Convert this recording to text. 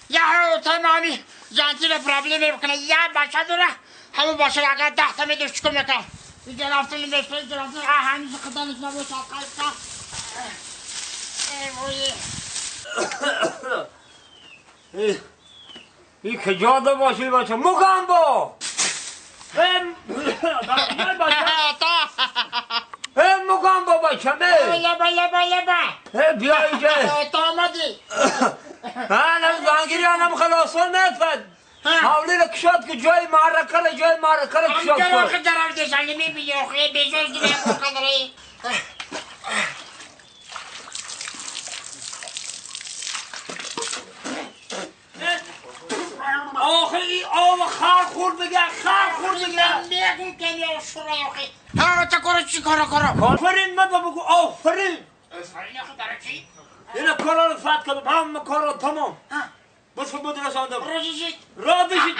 یا تمامی جانتی پرابلم میکنه یا باشه دوره همون باشه اگر 10 تا میدوش چکم میکن این جناب تلی میشه جناب تلی هنوز خدانش نبود ساقل این که جاده باشی باشه مگم با مگم با باشه بیا اینجا تا آمدی هم زنگیری هم خلاصان نتفد حولی را کشاد که جای معرکه را کشاد کن همچنان خود درم دیشنگی میبینی اخوی بیزوز دیگه بخدری آخه این آب خار خورد بگه میگم که یا شورای اخوی ها تا کرو چی کرو آفرین من بگو آفرین آفرین اخوی داره چی؟ این کارا رو فتح کردم همه کارا تمام بس بود رساندم روزی را بشید